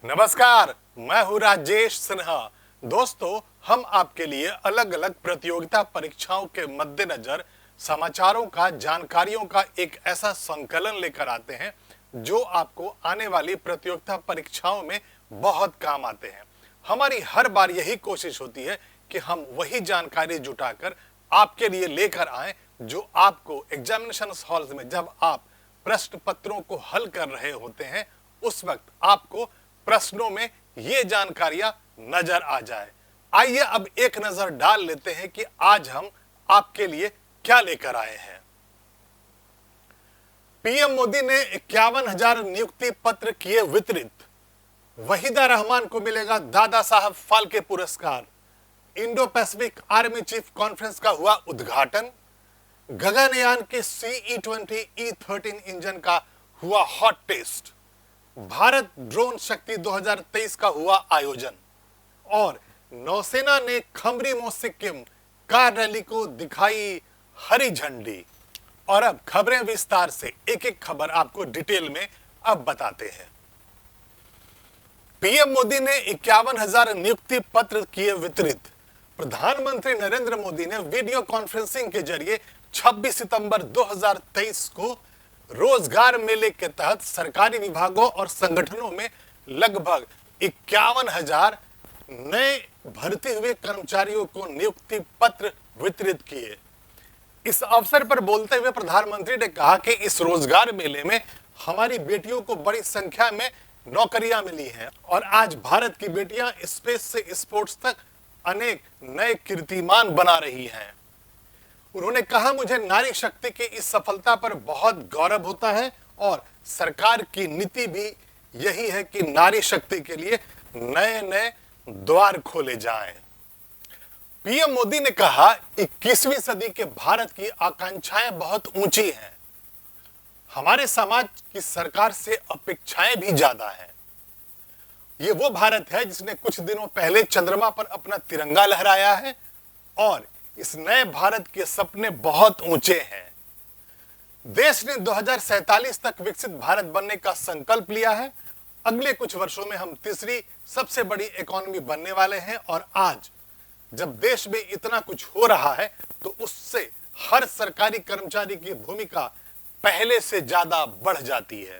नमस्कार, मैं हूं राजेश सिन्हा। दोस्तों, हम आपके लिए अलग अलग प्रतियोगिता परीक्षाओं के मद्देनजर समाचारों का, जानकारियों का एक ऐसा संकलन लेकर आते हैं जो आपको आने वाली प्रतियोगिता परीक्षाओं में बहुत काम आते हैं। हमारी हर बार यही कोशिश होती है कि हम वही जानकारी जुटाकर आपके लिए लेकर आएं जो आपको एग्जामिनेशन हॉल्स में जब आप प्रश्न पत्रों को हल कर रहे होते हैं उस वक्त आपको प्रश्नों में ये जानकारियां नजर आ जाए। आइए अब एक नजर डाल लेते हैं कि आज हम आपके लिए क्या लेकर आए हैं। पीएम मोदी ने 51,000 नियुक्ति पत्र किए वितरित। वहीदा रहमान को मिलेगा दादा साहब फाल्के पुरस्कार। Indo Pacific army chief conference का हुआ उद्घाटन। गगनयान के CE-20 E-13 इंजन का हुआ हॉट टेस्ट। भारत ड्रोन शक्ति 2023 का हुआ आयोजन और नौसेना ने खमरीमो सिक्किम कार रैली को दिखाई हरी झंडी। और अब खबरें विस्तार से, एक एक खबर आपको डिटेल में अब बताते हैं। पीएम मोदी ने 51,000 नियुक्ति पत्र किए वितरित। प्रधानमंत्री नरेंद्र मोदी ने वीडियो कॉन्फ्रेंसिंग के जरिए 26 सितंबर 2023 को रोजगार मेले के तहत सरकारी विभागों और संगठनों में लगभग 51,000 नए भर्ती हुए कर्मचारियों को नियुक्ति पत्र वितरित किए। इस अवसर पर बोलते हुए प्रधानमंत्री ने कहा कि इस रोजगार मेले में हमारी बेटियों को बड़ी संख्या में नौकरियां मिली हैं और आज भारत की बेटियां स्पेस से स्पोर्ट्स तक अनेक नए कीर्तिमान बना रही हैं। उन्होंने कहा, मुझे नारी शक्ति की इस सफलता पर बहुत गौरव होता है और सरकार की नीति भी यही है कि नारी शक्ति के लिए नए नए द्वार खोले जाएं। पीएम मोदी ने कहा, 21वीं सदी के भारत की आकांक्षाएं बहुत ऊंची हैं। हमारे समाज की सरकार से अपेक्षाएं भी ज्यादा हैं। ये वो भारत है जिसने कुछ दिनों पहले चंद्रमा पर अपना तिरंगा लहराया है और इस नए भारत के सपने बहुत ऊंचे हैं। देश ने 2047 तक विकसित भारत बनने का संकल्प लिया है। अगले कुछ वर्षों में हम तीसरी सबसे बड़ी इकोनॉमी बनने वाले हैं और आज जब देश में इतना कुछ हो रहा है तो उससे हर सरकारी कर्मचारी की भूमिका पहले से ज्यादा बढ़ जाती है।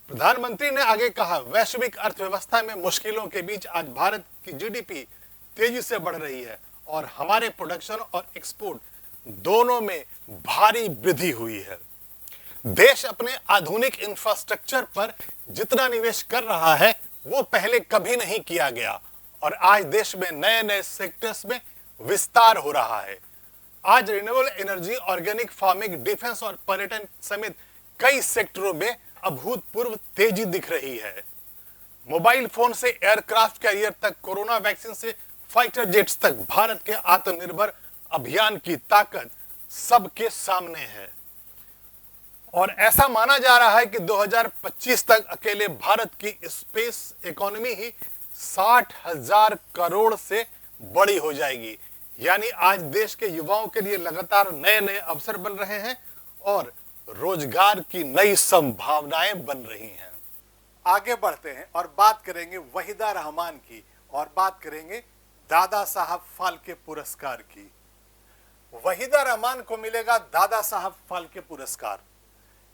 प्रधानमंत्री ने आगे कहा, वैश्विक अर्थव्यवस्था में मुश्किलों के बीच आज भारत की जीडीपी तेजी से बढ़ रही है और हमारे प्रोडक्शन और एक्सपोर्ट दोनों में भारी वृद्धि हुई है। देश अपने आधुनिक इंफ्रास्ट्रक्चर पर जितना निवेश कर रहा है वो पहले कभी नहीं किया गया और आज देश में नए नए सेक्टर्स में विस्तार हो रहा है। आज renewable energy, organic farming, defence और पर्यटन समेत कई सेक्टरों में अभूतपूर्व तेजी दिख रही है। मोबाइल फोन से एयरक्राफ्ट कैरियर तक, कोरोना वैक्सीन से फाइटर जेट्स तक भारत के आत्मनिर्भर अभियान की ताकत सबके सामने है और ऐसा माना जा रहा है कि 2025 तक अकेले भारत की स्पेस इकोनॉमी ही 60,000 करोड़ से बड़ी हो जाएगी। यानी आज देश के युवाओं के लिए लगातार नए नए अवसर बन रहे हैं और रोजगार की नई संभावनाएं बन रही हैं। आगे बढ़ते हैं और बात करेंगे वहीदा रहमान की और बात करेंगे दादा साहब फाल्के पुरस्कार की। वहीदा रहमान को मिलेगा दादा साहब फाल्के पुरस्कार।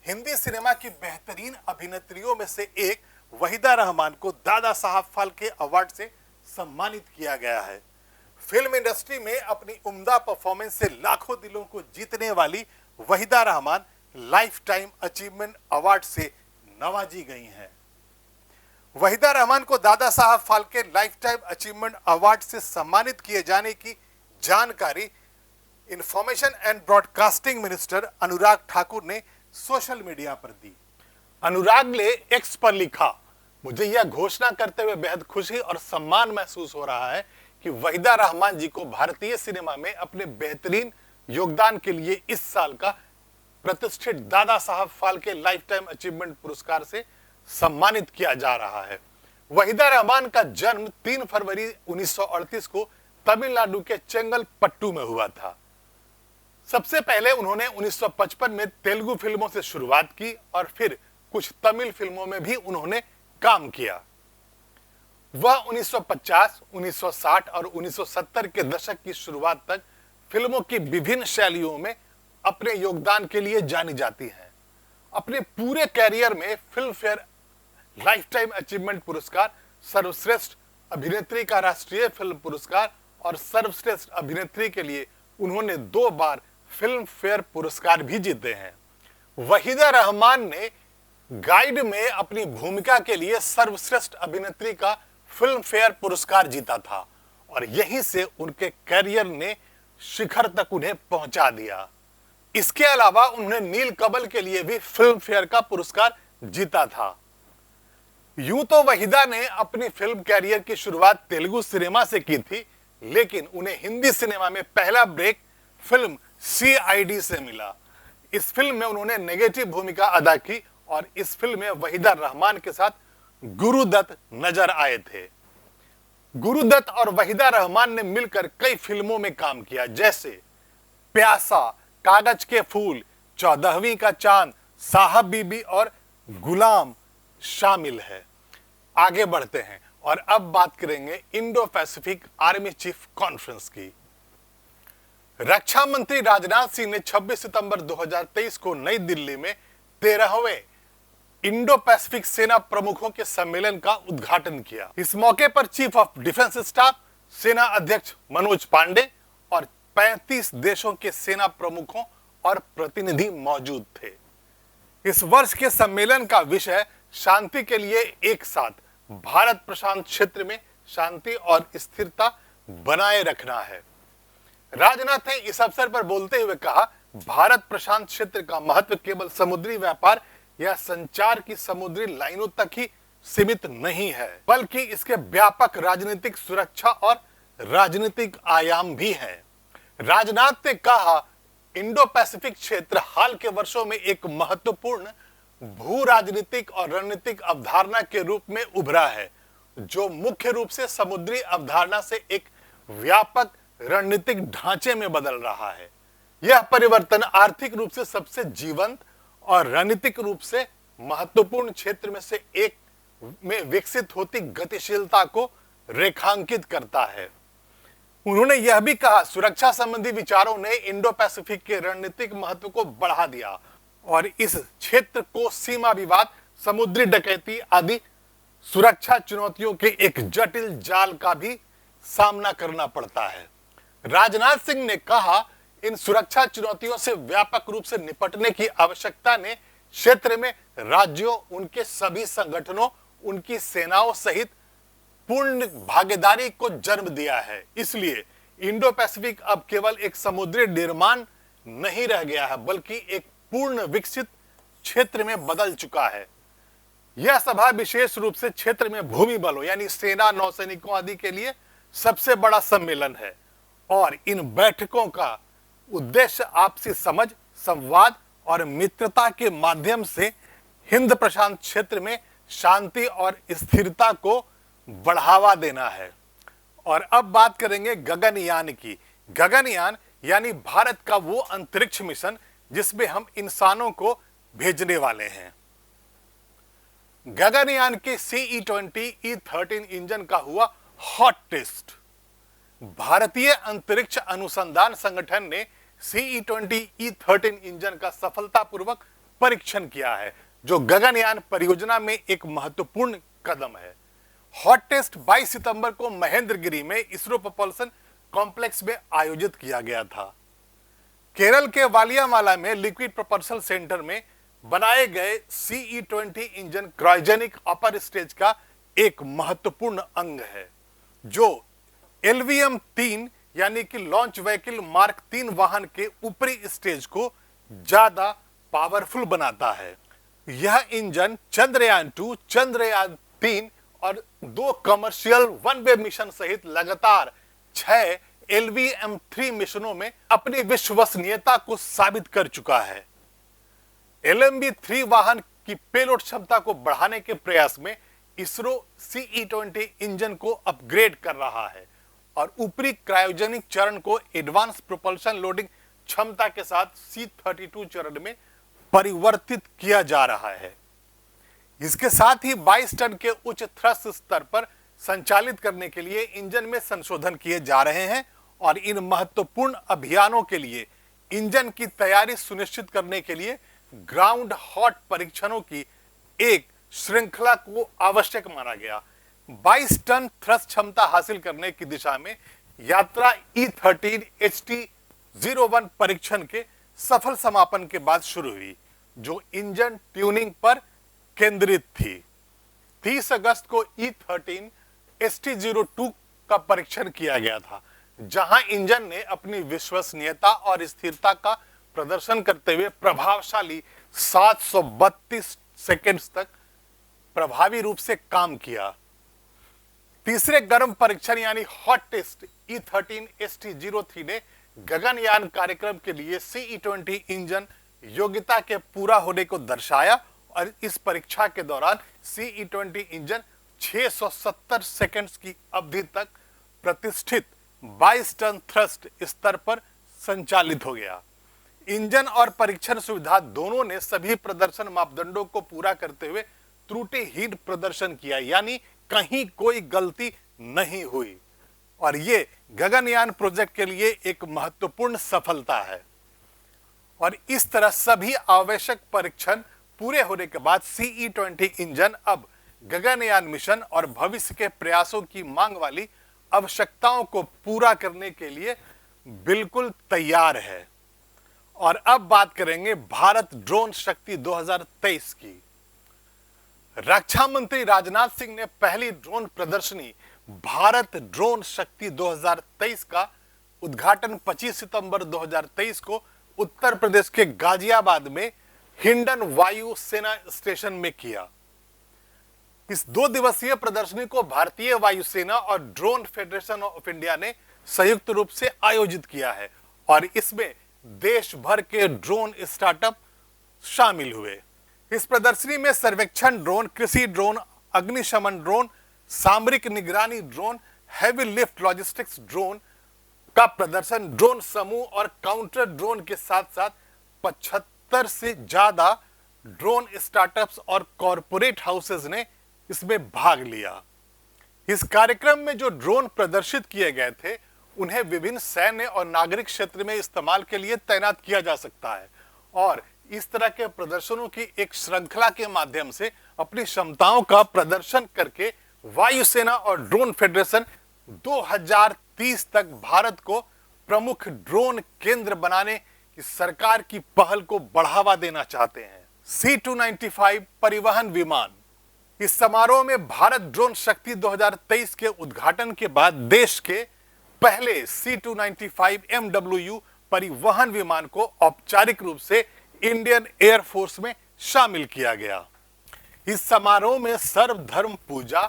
हिंदी सिनेमा की बेहतरीन अभिनेत्रियों में से एक वहीदा रहमान को दादा साहब फाल्के अवार्ड से सम्मानित किया गया है। फिल्म इंडस्ट्री में अपनी उम्दा परफॉर्मेंस से लाखों दिलों को जीतने वाली Waheeda Rehman life time achievement award से नवाजी गई हैं। वहीदा रहमान को Dada Saheb Phalke life time achievement award से सम्मानित किए जाने की जानकारी information and broadcasting minister Anurag Thakur ने सोशल मीडिया पर दी। अनुराग ने एक्स पर लिखा, मुझे यह घोषणा करते हुए बेहद खुशी और सम्मान महसूस हो रहा है कि वहीदा रहमान जी को भारतीय सिनेमा में अपने बेहतरीन योगदान के लिए इस साल का प्रतिष्ठित Dada Saheb Phalke life time achievement पुरस्कार से सम्मानित किया जा रहा है। वहीदा रहमान का जन्म 3 फरवरी 1938 को तमिलनाडु के चेंगलपट्टू में हुआ था। सबसे पहले उन्होंने 1955 में तेलुगु फिल्मों से शुरुआत की और फिर कुछ तमिल फिल्मों में भी उन्होंने काम किया। वह 1950, 1960 और 1970 के दशक की शुरुआत तक फिल्मों की विभिन्न शैलियों में अपने योगदान के लिए जानी जाती हैं। अपने पूरे कैरियर में film fair life time achievement पुरस्कार, सर्वश्रेष्ठ अभिनेत्री का राष्ट्रीय फिल्म पुरस्कार और सर्वश्रेष्ठ अभिनेत्री के लिए उन्होंने 2 बार फिल्म फेयर पुरस्कार भी जीते हैं। वहीदा रहमान ने गाइड में अपनी भूमिका के लिए सर्वश्रेष्ठ अभिनेत्री का फिल्म फेयर पुरस्कार जीता था और यहीं से उनके करियर ने शिखर तक उन्हें पहुंचा दिया। इसके अलावा उन्होंने नील कमल के लिए भी फिल्म फेयर का पुरस्कार जीता था। यूं तो वहीदा ने अपनी फिल्म कैरियर की शुरुआत तेलुगु सिनेमा से की थी, लेकिन उन्हें हिंदी सिनेमा में पहला ब्रेक फिल्म CID से मिला। इस फिल्म में उन्होंने नेगेटिव भूमिका अदा की और इस फिल्म में वहीदा रहमान के साथ गुरुदत्त नजर आए थे। गुरुदत्त और वहीदा रहमान ने मिलकर कई फिल्मों में काम किया, जैसे प्यासा, कागज के फूल, 14वीं का चांद, साहब बीबी और गुलाम शामिल है। आगे बढ़ते हैं और अब बात करेंगे Indo Pacific army chief conference की। रक्षा मंत्री राजनाथ सिंह ने 26 सितंबर 2023 को नई दिल्ली में 13वें इंडो पैसिफिक सेना प्रमुखों के सम्मेलन का उद्घाटन किया। इस मौके पर चीफ ऑफ डिफेंस स्टाफ, सेना अध्यक्ष मनोज पांडे और 35 देशों के सेना प्रमुखों और प्रतिनिधि मौजूद थे। इस वर्ष के सम्मेलन का विषय शांति के लिए एक साथ भारत प्रशांत क्षेत्र में शांति और स्थिरता बनाए रखना है। राजनाथ ने इस अवसर पर बोलते हुए कहा, भारत प्रशांत क्षेत्र का महत्व केवल समुद्री व्यापार या संचार की समुद्री लाइनों तक ही सीमित नहीं है, बल्कि इसके व्यापक राजनीतिक सुरक्षा और राजनीतिक आयाम भी है। राजनाथ ने कहा, इंडो पैसिफिक क्षेत्र हाल के वर्षों में एक महत्वपूर्ण भू राजनीतिक और रणनीतिक अवधारणा के रूप में उभरा है, जो मुख्य रूप से समुद्री अवधारणा से एक व्यापक रणनीतिक ढांचे में बदल रहा है। यह परिवर्तन आर्थिक रूप से सबसे जीवंत और रणनीतिक रूप से महत्वपूर्ण क्षेत्र में से एक में विकसित होती गतिशीलता को रेखांकित करता है। उन्होंने यह भी कहा, सुरक्षा संबंधी विचारों ने इंडो पैसिफिक के रणनीतिक महत्व को बढ़ा दिया और इस क्षेत्र को सीमा विवाद, समुद्री डकैती आदि सुरक्षा चुनौतियों के एक जटिल जाल का भी सामना करना पड़ता है। राजनाथ सिंह ने कहा, इन सुरक्षा चुनौतियों से व्यापक रूप से निपटने की आवश्यकता ने क्षेत्र में राज्यों, उनके सभी संगठनों, उनकी सेनाओं सहित पूर्ण भागीदारी को जन्म दिया है। इसलिए इंडो पैसिफिक अब केवल एक समुद्री निर्माण नहीं रह गया है, बल्कि एक पूर्ण विकसित क्षेत्र में बदल चुका है। यह सभा विशेष रूप से क्षेत्र में भूमि बलों यानी सेना, नौसैनिकों आदि के लिए सबसे बड़ा सम्मेलन है और इन बैठकों का उद्देश्य आपसी समझ, संवाद और मित्रता के माध्यम से हिंद प्रशांत क्षेत्र में शांति और स्थिरता को बढ़ावा देना है। और अब बात करेंगे गगनयान की। गगनयान यानी भारत का वो अंतरिक्ष मिशन जिसमें हम इंसानों को भेजने वाले हैं। गगनयान के CE-20 E-13 इंजन का हुआ हॉट टेस्ट। भारतीय अंतरिक्ष अनुसंधान संगठन ने CE-20 E-13 इंजन का सफलतापूर्वक परीक्षण किया है, जो गगनयान परियोजना में एक महत्वपूर्ण कदम है। हॉट टेस्ट 22 सितंबर को महेंद्रगिरी में इसरो propulsion कॉम्प्लेक्स में आयोजित किया गया था। केरल के वालियामाला में लिक्विड propulsion सेंटर में बनाए गए CE-20 engine cryogenic upper stage का एक महत्वपूर्ण अंग है, जो LVM-3 यानी कि लॉन्च व्हीकल मार्क 3 वाहन के ऊपरी स्टेज को ज्यादा पावरफुल बनाता है। यह इंजन चंद्रयान-2, चंद्रयान-3 और 2 कमर्शियल वन वे मिशन सहित लगातार 6 LVM-3 मिशनों में अपनी विश्वसनीयता को साबित कर चुका है। LMB-3 वाहन की पेलोड क्षमता को बढ़ाने के प्रयास में इसरो CE-20 इंजन को अपग्रेड कर रहा है और ऊपरी क्रायोजेनिक चरण को एडवांस प्रोपल्शन लोडिंग क्षमता के साथ C-32 चरण में परिवर्तित किया जा रहा है। इसके साथ ही 22 टन के उच्च थ्रस्ट स्तर पर संचालित करने के लिए इंजन में संशोधन किए जा रहे हैं और इन महत्वपूर्ण अभियानों के लिए इंजन की तैयारी सुनिश्चित करने के लिए ग्राउंड हॉट परीक्षणों की एक श्रृंखला को आवश्यक माना गया। 22 टन थ्रस्ट क्षमता हासिल करने की दिशा में यात्रा E13 HT01 परीक्षण के सफल समापन के बाद शुरू हुई, जो इंजन ट्यूनिंग पर केंद्रित थी। 30 अगस्त को E13 HT02 का परीक्षण किया गया था, जहां इंजन ने अपनी विश्वसनीयता और स्थिरता का प्रदर्शन करते हुए प्रभावशाली 732 सेकंड्स तक प्रभावी रूप से काम किया। तीसरे गर्म परीक्षण यानी हॉट टेस्ट E13 HT03 ने गगनयान कार्यक्रम के लिए CE20 इंजन योग्यता के पूरा होने को दर्शाया और इस परीक्षा के दौरान CE20 इंजन 670 सेकंड्स की अवधि तक प्रतिष्ठित 22 टन थ्रस्ट स्तर पर संचालित हो गया। इंजन और परीक्षण सुविधा दोनों ने सभी प्रदर्शन मापदंडों को पूरा करते हुए त्रुटिहीन प्रदर्शन किया, यानी कहीं कोई गलती नहीं हुई और ये गगनयान प्रोजेक्ट के लिए एक महत्वपूर्ण सफलता है। और इस तरह सभी आवश्यक परीक्षण पूरे होने के बाद CE20 इंजन अब गगनयान मिशन और भविष्य के प्रयासों की मांग वाली आवश्यकताओं को पूरा करने के लिए बिल्कुल तैयार है। और अब बात करेंगे भारत ड्रोन शक्ति 2023 की। रक्षा मंत्री राजनाथ सिंह ने पहली ड्रोन प्रदर्शनी भारत ड्रोन शक्ति 2023 का उद्घाटन 25 सितंबर 2023 को उत्तर प्रदेश के गाजियाबाद में हिंडन वायु सेना स्टेशन में किया। इस 2 दिवसीय प्रदर्शनी को भारतीय वायुसेना और ड्रोन फेडरेशन ऑफ इंडिया ने संयुक्त रूप से आयोजित किया है और इसमें देश भर के ड्रोन स्टार्टअप शामिल हुए। इस प्रदर्शनी में सर्वेक्षण ड्रोन, कृषि ड्रोन, अग्निशमन ड्रोन, सामरिक निगरानी drone, heavy lift logistics drone का प्रदर्शन, ड्रोन समूह और काउंटर ड्रोन के साथ साथ 75 से ज्यादा ड्रोन स्टार्टअप्स और कॉरपोरेट हाउसेज ने इसमें भाग लिया। इस कार्यक्रम में जो ड्रोन प्रदर्शित किए गए थे उन्हें विभिन्न सैन्य और नागरिक क्षेत्र में इस्तेमाल के लिए तैनात किया जा सकता है और इस तरह के प्रदर्शनों की एक श्रृंखला के माध्यम से अपनी क्षमताओं का प्रदर्शन करके वायुसेना और ड्रोन फेडरेशन 2030 तक भारत को प्रमुख ड्रोन केंद्र बनाने की सरकार की पहल को बढ़ावा देना चाहते हैं। C295 परिवहन विमान। इस समारोह में भारत ड्रोन शक्ति 2023 के उद्घाटन के बाद देश के पहले C295 MWU परिवहन विमान को औपचारिक रूप से इंडियन एयरफोर्स में शामिल किया गया। इस समारोह में सर्वधर्म पूजा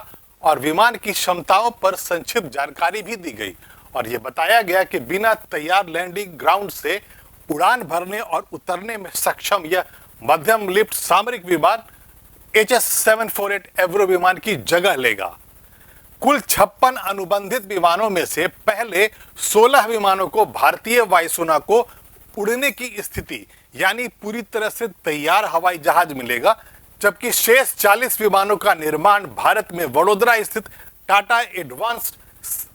और विमान की क्षमताओं पर संक्षिप्त जानकारी भी दी गई और यह बताया गया कि बिना तैयार लैंडिंग ग्राउंड से उड़ान भरने और उतरने में सक्षम यह मध्यम लिफ्ट सामरिक विमान HS-748 एवरो विमान की जगह लेगा। कुल 56 अनुबंधित विमानों में से पहले 16 विमानों को भारतीय वायुसेना को उड़ने की स्थिति यानी पूरी तरह से तैयार हवाई जहाज मिलेगा, जबकि शेष 40 विमानों का निर्माण भारत में वडोदरा स्थित टाटा एडवांस्ड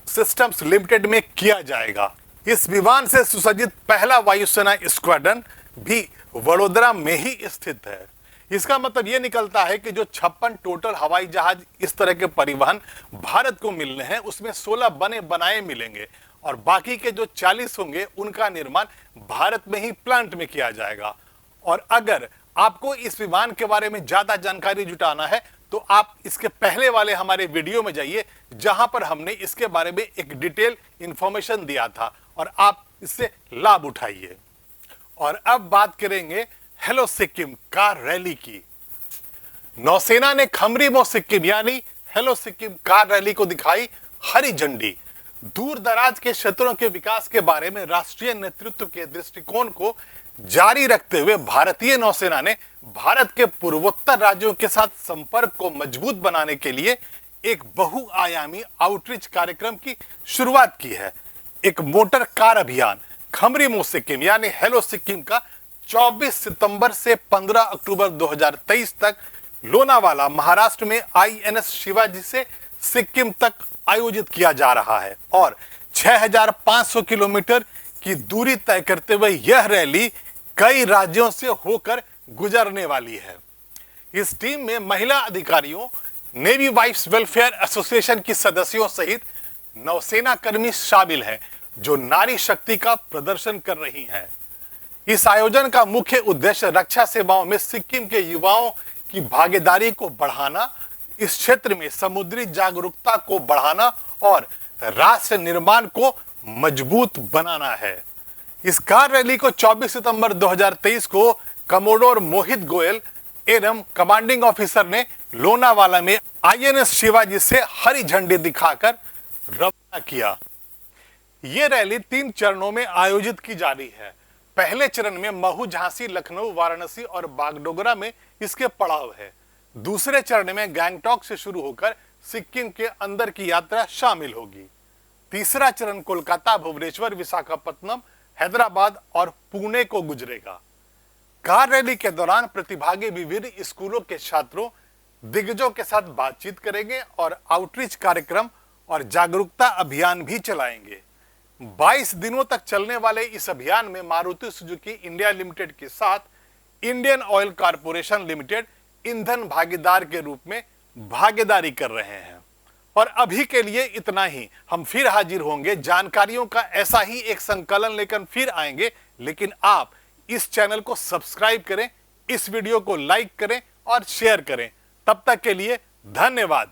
सिस्टम्स लिमिटेड में किया जाएगा। इस विमान से सुसज्जित पहला वायुसेना स्क्वाड्रन भी वडोदरा में ही स्थित है। इसका मतलब यह निकलता है कि जो 56 टोटल हवाई जहाज इस तरह के परिवहन भारत को मिलने हैं उसमें 16 बने बनाए मिलेंगे और बाकी के जो 40 होंगे उनका निर्माण भारत में ही प्लांट में किया जाएगा। और अगर आपको इस विमान के बारे में ज्यादा जानकारी जुटाना है तो आप इसके पहले वाले हमारे वीडियो में जाइए, जहां पर हमने इसके बारे में एक डिटेल इंफॉर्मेशन दिया था और आप इससे लाभ उठाइए। और अब बात करेंगे हेलो सिक्किम कार रैली की। नौसेना ने खमरीमो सिक्किम यानी हेलो सिक्किम कार रैली को दिखाई हरी झंडी। दूर दराज के क्षेत्रों के विकास के बारे में राष्ट्रीय नेतृत्व के दृष्टिकोण को जारी रखते हुए भारतीय नौसेना ने भारत के पूर्वोत्तर राज्यों के साथ संपर्क को मजबूत बनाने के लिए एक बहुआयामी आउटरीच कार्यक्रम की शुरुआत की है। एक मोटर कार अभियान खमरीमो सिक्किम यानी हेलो सिक्किम का 24 सितंबर से 15 अक्टूबर 2023 तक लोनावाला महाराष्ट्र में INS शिवाजी से सिक्किम तक आयोजित किया जा रहा है और 6,500 किलोमीटर की दूरी तय करते हुए यह रैली कई राज्यों से होकर गुजरने वाली है। इस टीम में महिला अधिकारियों, नेवी वाइफ्स वेलफेयर एसोसिएशन की सदस्यों सहित नौसेना कर्मी शामिल हैं जो नारी शक्ति का प्रदर्शन कर रही हैं। इस आयोजन का मुख्य उद्देश्य रक्षा सेवाओं में सिक्किम के युवाओं की भागीदारी को बढ़ाना, इस क्षेत्र में समुद्री जागरूकता को बढ़ाना और राष्ट्र निर्माण को मजबूत बनाना है। इस कार रैली को 24 सितंबर 2023 को कमोडोर मोहित गोयल एवं कमांडिंग ऑफिसर ने लोनावाला में आईएनएस शिवाजी से हरी झंडी दिखाकर रवाना किया। ये रैली 3 चरणों में आयोजित की जा रही है। पहले चरण में महू, झांसी, लखनऊ, वाराणसी और बागडोगरा में इसके पड़ाव है। दूसरे चरण में गैंगटॉक से शुरू होकर सिक्किम के अंदर की यात्रा शामिल होगी। तीसरा चरण कोलकाता, भुवनेश्वर, विशाखापत्तनम, हैदराबाद और पुणे को गुजरेगा। कार रैली के दौरान प्रतिभागी विभिन्न स्कूलों के छात्रों, दिग्गजों के साथ बातचीत करेंगे और आउटरीच कार्यक्रम और जागरूकता अभियान भी चलाएंगे। 22 दिनों तक चलने वाले इस अभियान में मारुति सुजुकी इंडिया लिमिटेड के साथ इंडियन ऑयल कॉरपोरेशन लिमिटेड ईंधन भागीदार के रूप में भागीदारी कर रहे हैं। और अभी के लिए इतना ही। हम फिर हाजिर होंगे, जानकारियों का ऐसा ही एक संकलन लेकर फिर आएंगे। लेकिन आप इस चैनल को सब्सक्राइब करें, इस वीडियो को लाइक करें और शेयर करें। तब तक के लिए धन्यवाद।